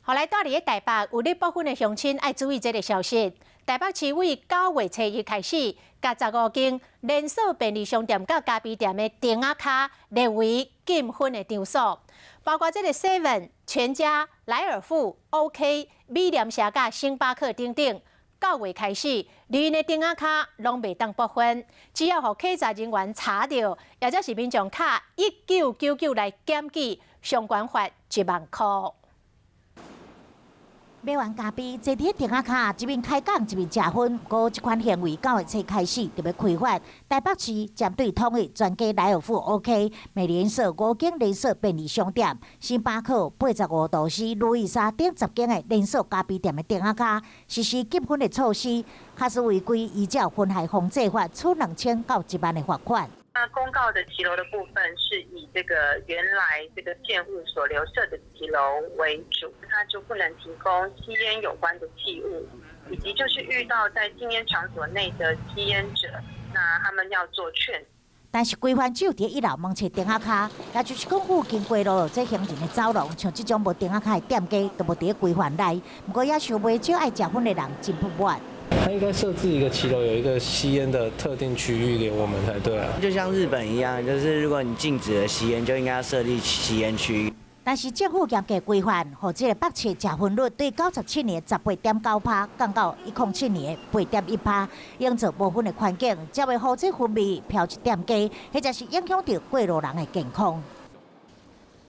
后来住伫咧台北有咧部分的乡亲爱注意这个消息。台北市为9月初1开始，甲15间连锁便利商店甲咖啡店的电话卡列为禁分的场所，包括这个 Seven、全家、莱尔富、OK、美廉社甲星巴克等等。9月开始，里面的电话卡拢袂当拨分，只要互客查人员查到，或者是民众卡1999来检举，相关罚1万块。买完咖啡，坐伫电话卡一面开讲一面食薰，不过这款行为9月初开始就要开罚。台北市针对统一全家莱尔富 OK、美联社5间连锁便利商店、星巴克85度 C、路易莎等10间的连锁咖啡店的电话卡实施禁分的措施，假使违规，依照《危害防治法》处2000到1万的罚款。那公告的骑楼的部分是以这个原来这个建物所留设的骑楼为主，它就不能提供吸烟有关的器物，以及就是遇到在禁烟场所内的吸烟者，那他们要做劝。但是规范只有伫1楼门切电话卡，也就是讲附近街路这行人的走廊，像这种无电话卡的店家，都无伫规范内。不过也想袂少爱食薰的人真不满。它应该设置一个骑楼，有一个吸烟的特定区域给我们才对啊。就像日本一样，就是如果你禁止了吸烟，就应该要设立吸烟区。但是政府严格规范，互这个北市食薰率对97年18.9%降到107年8.1%，营造部分的环境，才会互这薰味飘一点低，或者是影响到过路人的健康。